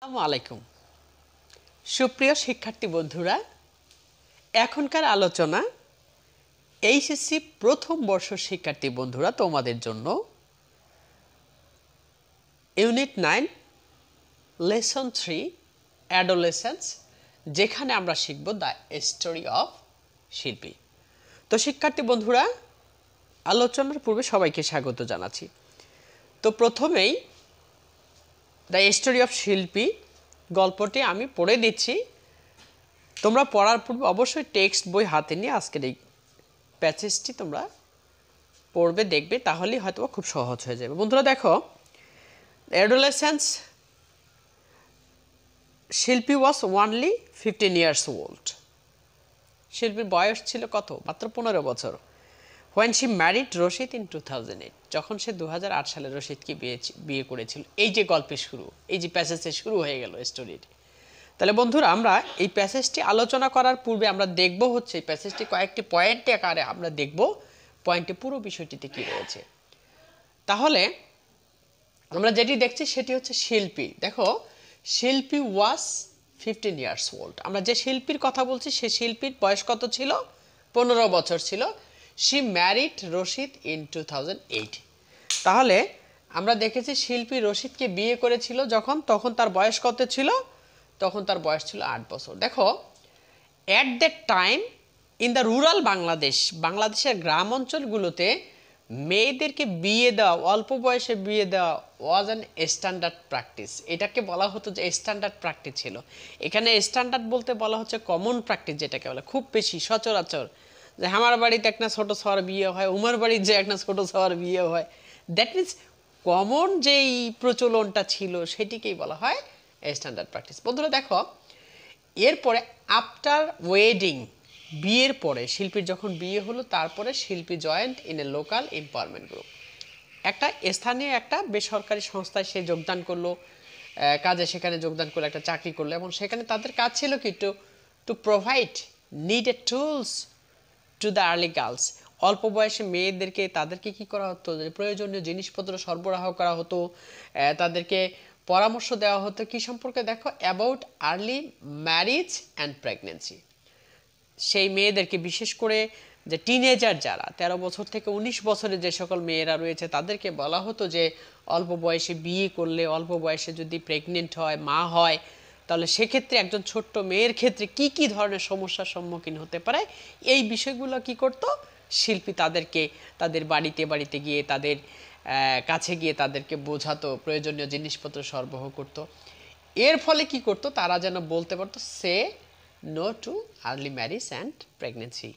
আসসালামু আলাইকুম সুপ্রিয় শিক্ষার্থী বন্ধুরা, এখনকার আলোচনা এইচএসসি প্রথম বর্ষ শিক্ষার্থী বন্ধুরা তোমাদের জন্য ইউনিট 9 লেসন 3 অ্যাডোলেসেন্স, যেখানে আমরা শিখব দ্য স্টোরি অফ শিল্পী। তো শিক্ষার্থী বন্ধুরা, আলোচনার পূর্বে সবাইকে স্বাগত জানাচ্ছি। তো প্রথমেই দ্য স্টোরি অফ শিল্পী গল্পটি আমি পড়ে দিচ্ছি। তোমরা পড়ার পূর্বে অবশ্যই টেক্সট বই হাতে নিয়ে আজকের এই প্যাসেজটি তোমরা পড়বে, দেখবে, তাহলেই হয়তো খুব সহজ হয়ে যাবে। বন্ধুরা দেখো, অ্যাডোলেসেন্স শিল্পী ওয়াজ ওনলি 15 years old। শিল্পীর বয়স ছিল কত? মাত্র 15 বছর। When she married Rashid in 2008, যখন সে 2008 সালে রশিদকে বিয়ে করেছিল। এই যে গল্পের শুরু, এই যে প্যাসেজে শুরু হয়ে গেল স্টোরিটি। তাহলে বন্ধুরা, আমরা এই প্যাসেজটি আলোচনা করার পূর্বে আমরা দেখব হচ্ছে এই প্যাসেজটি কয়েকটি পয়েন্টে আকারে আমরা দেখব পয়েন্টে পুরো বিষয়টিতে কি রয়েছে। তাহলে আমরা যেটি দেখছি সেটি হচ্ছে শিল্পী। দেখো, শিল্পী ওয়াজ 15 years old। আমরা যে শিল্পীর কথা বলছি সে শিল্পীর বয়স কত ছিল? 15 বছর ছিল। She married Rashid in 2008। তাহলে আমরা দেখেছি শিল্পী রশিদকে বিয়ে করেছিল তখন তার বয়স কত ছিল? তখন তার বয়স ছিল 8 বছর। দেখো, at that time in the rural Bangladesh, বাংলাদেশের গ্রাম অঞ্চলগুলোতে মেয়েদেরকে বিয়ে দেওয়া, অল্প বয়সে বিয়ে দেওয়া ওয়াজ অ্যান স্ট্যান্ডার্ড প্র্যাকটিস। এটাকে বলা হতো যে স্ট্যান্ডার্ড প্র্যাকটিস ছিল। এখানে স্ট্যান্ডার্ড বলতে বলা হচ্ছে কমন প্র্যাকটিস, যেটাকে বলে খুব বেশি সচরাচর, যে আমার বাড়িতে একটা ছোট ছোয়ার বিয়ে হয়, উমার বাড়ির যে একটা ছোট ছোয়ার বিয়ে হয়, দ্যাট মিনস কমন যেই প্রচলনটা ছিল সেটিকেই বলা হয় স্ট্যান্ডার্ড প্র্যাকটিস। বন্ধুরা দেখো, এরপরে আফটার ওয়েডিং, বিয়ের পরে শিল্পীর যখন বিয়ে হলো, তারপরে শিল্পী joint in a local empowerment group, একটা স্থানীয় একটা বেসরকারি সংস্থায় সে যোগদান করলো, কাজে সেখানে যোগদান করলো, একটা চাকরি করলো, এবং সেখানে তাদের কাজ ছিল কি to provide needed tools to the early girls. অল্প বয়সে মেয়েদেরকে তাদেরকে কি করা হতো? প্রয়োজনীয় জিনিসপত্র সরবরাহ করা হতো, তাদেরকে পরামর্শ দেওয়া হতো কি সম্পর্কে? দেখো, about early marriage and pregnancy. সেই মেয়েদেরকে, বিশেষ করে যে টিনেজার যারা 13 বছর থেকে 19 বছরের যে সকল মেয়েরা রয়েছে, তাদেরকে বলা হতো যে অল্প বয়সে বিয়ে করলে, অল্প বয়সে যদি প্রেগনেন্ট হয়, মা হয়, তাহলে সেক্ষেত্রে একজন ছোট্ট মেয়ের ক্ষেত্রে কি কি ধরনের সমস্যার সম্মুখীন হতে পারে, এই বিষয়গুলো কি করত শিল্পী তাদেরকে তাদের বাড়িতে বাড়িতে গিয়ে, তাদের কাছে গিয়ে তাদেরকে বোঝাতো, প্রয়োজনীয় জিনিসপত্র সরবরাহ করত। এর ফলে কি করত, তারা যেন বলতে পারতো সে no to early marriage and pregnancy.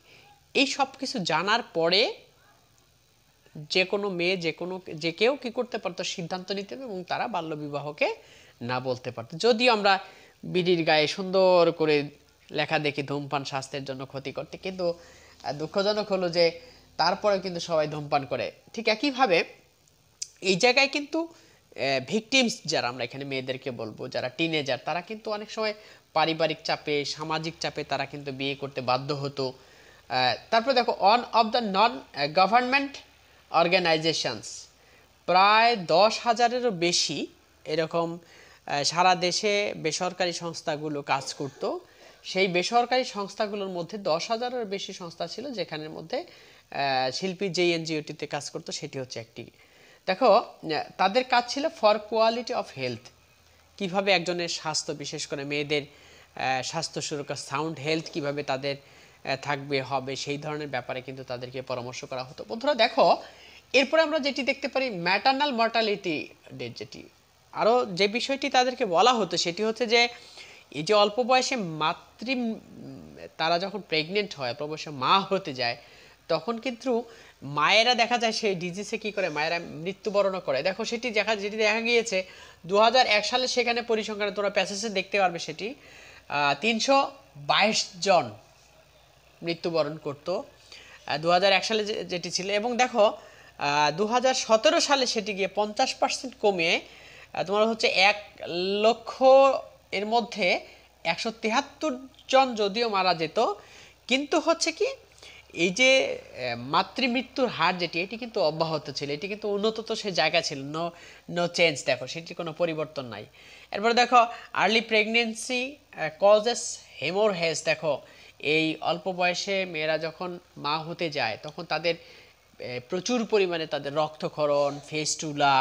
এই সব কিছু জানার পরে যে কোনো মেয়ে, যে কেউ কি করতে পারতো, সিদ্ধান্ত নিতে এবং তারা বাল্যবিবাহকে না বলতে পারতো। যদিও আমরা বিড়ির গায়ে সুন্দর করে লেখা দেখি ধূমপান স্বাস্থ্যের জন্য ক্ষতি করতে, কিন্তু দুঃখজনক হলো যে তারপরে কিন্তু সবাই ধূমপান করে। ঠিক একইভাবে এই জায়গায় কিন্তু ভিকটিমস যারা, আমরা এখানে মেয়েদেরকে বলবো, যারা টিনেজার, তারা কিন্তু অনেক সময় পারিবারিক চাপে, সামাজিক চাপে তারা কিন্তু বিয়ে করতে বাধ্য হতো। তারপরে দেখো, one of the non government organisations, প্রায় 10,000-এরও বেশি এরকম সারা দেশে বেসরকারি সংস্থাগুলো কাজ করত। সেই বেসরকারি সংস্থাগুলোর মধ্যে 10,000-এর বেশি সংস্থা ছিল, যেখানের মধ্যে শিল্পী যে এনজিওটিতে কাজ করতো সেটি হচ্ছে একটি। দেখো, তাদের কাজ ছিল ফর কোয়ালিটি অফ হেলথ, কিভাবে একজনের স্বাস্থ্য, বিশেষ করে মেয়েদের স্বাস্থ্য সুরক্ষা, সাউন্ড হেলথ কিভাবে তাদের থাকবে, হবে, সেই ধরনের ব্যাপারে কিন্তু তাদেরকে পরামর্শ করা হতো। বন্ধুরা দেখো, এরপরে আমরা যেটি দেখতে পারি ম্যাটারনাল মর্টালিটি রেট, যেটি আরও যে বিষয়টি তাদেরকে বলা হতো সেটি হচ্ছে যে এই যে অল্প বয়সে তারা যখন প্রেগনেন্ট হয়, অল্প বয়সে মা হতে যায়, তখন কিন্তু মায়েরা দেখা যায় সেই ডিজিজে কি করে, মায়েরা মৃত্যুবরণও করে। দেখো, যেটি দেখা গিয়েছে 2001 সালে, সেখানে পরিসংখ্যানে তোমরা প্যাসেজে দেখতে পারবে, সেটি 322 জন মৃত্যুবরণ করতো 2001 সালে যেটি ছিল। এবং দেখো 2017 সালে সেটি গিয়ে 50% কমে তোমার হচ্ছে 1 লক্ষ এর মধ্যে 173 জন যদিও মারা যেত, কিন্তু হচ্ছে কি এই যে মাতৃমৃত্যুর হার যেটি এটি কিন্তু অব্যাহত ছিল, এটি কিন্তু উন্নত তো সে জায়গা ছিল, নো নো চেঞ্জ, দেখো সেটি কোনো পরিবর্তন নাই। এরপরে দেখো আর্লি প্রেগনেন্সি কজেস হেমোরহেজ, দেখো এই অল্প বয়সে মেয়েরা যখন মা হতে যায় তখন তাদের প্রচুর পরিমাণে তাদের রক্তক্ষরণ, ফেস্টুলা,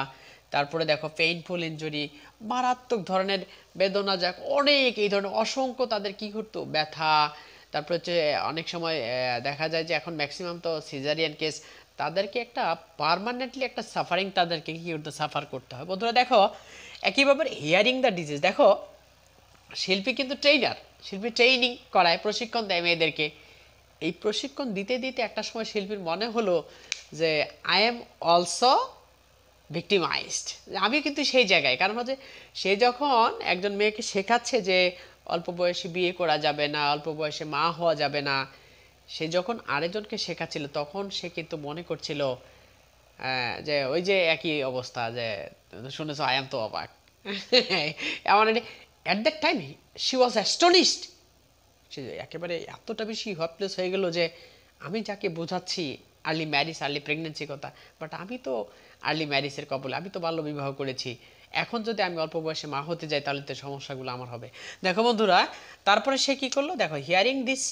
তারপরে দেখো পেইনফুল ইনজুরি, মারাত্মক ধরনের বেদনা, যাক অনেক এই ধরনের অসংখ্য তাদের কি করতো ব্যথা। তারপর হচ্ছে অনেক সময় দেখা যায় যে এখন ম্যাক্সিমাম তো সিজারিয়ান কেস, তাদেরকে একটা পার্মানেন্টলি একটা সাফারিং তাদেরকে কি করতে সাফার করতে হয়। বন্ধুরা দেখো একইভাবে হিয়ারিং দ্য ডিজিজ, দেখো শিল্পী কিন্তু ট্রেনার, শিল্পী ট্রেনিং করায়, প্রশিক্ষণ দেয় মেয়েদেরকে। এই প্রশিক্ষণ দিতে দিতে একটা সময় শিল্পীর মনে হলো যে আই এম অলসো ভিক্টিমাইজড, আমি কিন্তু সেই জায়গায়, কারণ হচ্ছে সে যখন একজন মেয়েকে শেখাচ্ছে যে অল্প বয়সে বিয়ে করা যাবে না, অল্প বয়সে মা হওয়া যাবে না, সে যখন আরেকজনকে শেখাচ্ছিল তখন সে কিন্তু মনে করছিল যে ওই যে একই অবস্থা, যে শুনেছো আই এম তো অবাক এমন। At that time she was astonished, সে একেবারে এতটা বেশি হপলেস হয়ে গেল যে আমি যাকে বোঝাচ্ছি আর্লি ম্যারিজ, আর্লি প্রেগনেন্সি কথা, বাট আমি তো আর্লি ম্যারিজের কবলে, আমি তো বাল্যবিবাহ করেছি, এখন যদি আমি অল্প বয়সে মা হতে যাই তাহলে তো সমস্যাগুলো আমার হবে। দেখো বন্ধুরা তারপরে সে কি করলো, দেখো হিয়ারিং দিস,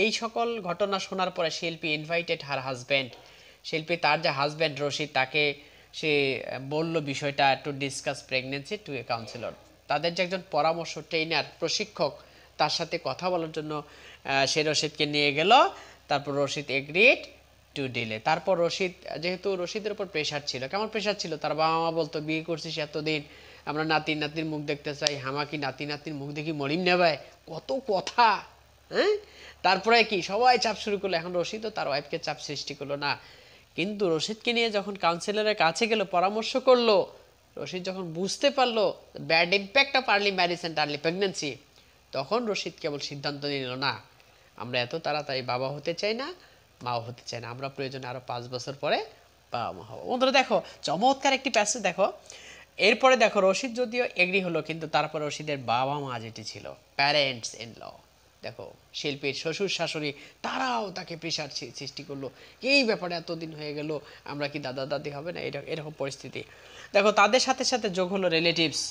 এই সকল ঘটনা শোনার পরে শিল্পী ইনভাইটেড হার হাজব্যান্ড, শিল্পী তার যে হাজব্যান্ড রশিদ তাকে সে বলল বিষয়টা to discuss pregnancy to a counsellor, তাদের যে একজন পরামর্শ ট্রেনার প্রশিক্ষক তার সাথে কথা বলার জন্য সে রশিদকে নিয়ে গেল। তারপর রশিদ এগ্রিড টু ডিলে। তারপর রশিদ, যেহেতু রশিদের উপর প্রেশার ছিল, কেমন প্রেশার ছিল, তার বাবা মা বলতো বিয়ে করছিস এতদিন, আমরা নাতি নাতির মুখ দেখতে চাই, হামা কি নাতি নাতির মুখ দেখি মরিম নেবায়, কত কথা। হ্যাঁ, তারপরে কি সবাই চাপ শুরু করলো, এখন রশিদও তার ওয়াইফকে চাপ সৃষ্টি করলো না। কিন্তু রশিদকে নিয়ে যখন কাউন্সিলরের কাছে গেল, পরামর্শ করলো, রশিদ যখন বুঝতে পারলো bad impact of early marriage and early pregnancy, তখন রশিদ কেবল সিদ্ধান্ত নিল না, আমরা এত তাড়াতাড়ি বাবা হতে চাই না, মাও হতে চাই না, আমরা প্রয়োজনে আরো 5 বছর পরে বাবা মা হবো। বন্ধুরা দেখো চমৎকার একটি প্যাসেজ, দেখো এরপরে দেখো রশিদ যদিও এগ্রি হলো, কিন্তু তারপর রশিদের বাবা মা যেটি ছিল, প্যারেন্টস ইন ল, দেখো শিল্পীর শ্বশুর শাশুড়ি, তারাও তাকে প্রেশার সৃষ্টি করলো, এই ব্যাপারে এতদিন হয়ে গেল, আমরা কি দাদা দাদি হবে না, এরকম পরিস্থিতি। দেখো তাদের সাথে সাথে যোগ হলো রিলেটিভস,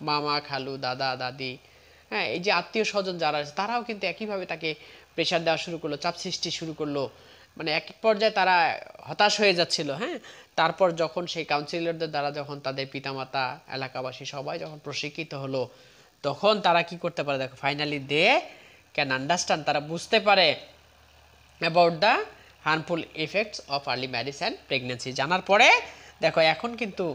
মামা খালু দাদা দাদি, হ্যাঁ এই যে আত্মীয় স্বজন যারা আছে তারাও কিন্তু একইভাবে তাকে প্রেশার দেওয়া শুরু করলো, চাপ সৃষ্টি শুরু করলো, মানে এক পর্যায়ে তারা হতাশ হয়ে যাচ্ছিল। হ্যাঁ, তারপর যখন সেই কাউন্সিলরদের দ্বারা যখন তাদের পিতামাতা এলাকাবাসী সবাই যখন প্রশিক্ষিত হলো, তখন তারা কি করতে পারে, দেখো ফাইনালি দে ক্যান আন্ডারস্ট্যান্ড, তারা বুঝতে পারে about the harmful effects of early marriage and pregnancy. জানার পরে দেখো এখন কিন্তু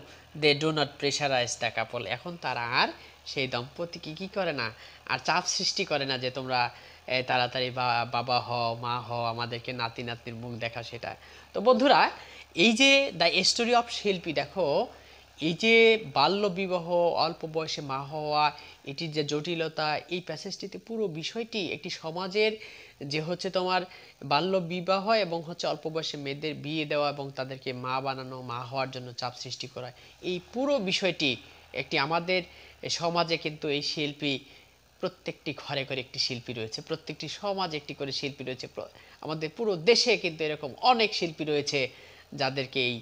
they do not pressurise the couple, এখন তারা আর সেই দম্পতিকে কি করে না, আর চাপ সৃষ্টি করে না যে তোমরা তাড়াতাড়ি বাবা হও মা হও, আমাদেরকে নাতি নাতনির মুখ দেখা, সেটা। তো বন্ধুরা এই যে দ্য স্টোরি অফ শিল্পী, দেখো এই যে বাল্য বিবাহ, অল্প বয়সে মা হওয়া, এটির যে জটিলতা, এই প্যাসেজটিতে পুরো বিষয়টি একটি সমাজের যে হচ্ছে তোমার বাল্য বিবাহ এবং হচ্ছে অল্প বয়সে মেয়েদের বিয়ে দেওয়া এবং তাদেরকে মা বানানো, মা হওয়ার জন্য চাপ সৃষ্টি করা, এই পুরো বিষয়টি একটি আমাদের সমাজে কিন্তু এই শিল্পী, প্রত্যেকটি ঘরে ঘরে একটি শিল্পী রয়েছে, প্রত্যেকটি সমাজে একটি করে শিল্পী রয়েছে, আমাদের পুরো দেশে কিন্তু এরকম অনেক শিল্পী রয়েছে যাদেরকে এই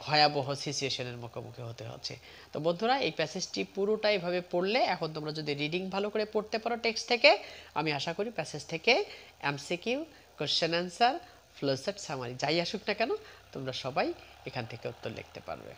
ভয়াবহ সিচুয়েশনের মুখোমুখি হতে হচ্ছে। তো বন্ধুরা এই প্যাসেজটি পুরোটাই ভাবে পড়লে, এখন তোমরা যদি রিডিং ভালো করে পড়তে পারো টেক্সট থেকে, আমি আশা করি প্যাসেজ থেকে MCQ, question answer, flowchart, summary যাই আসুক না কেন তোমরা সবাই এখান থেকে উত্তর লিখতে পারবে।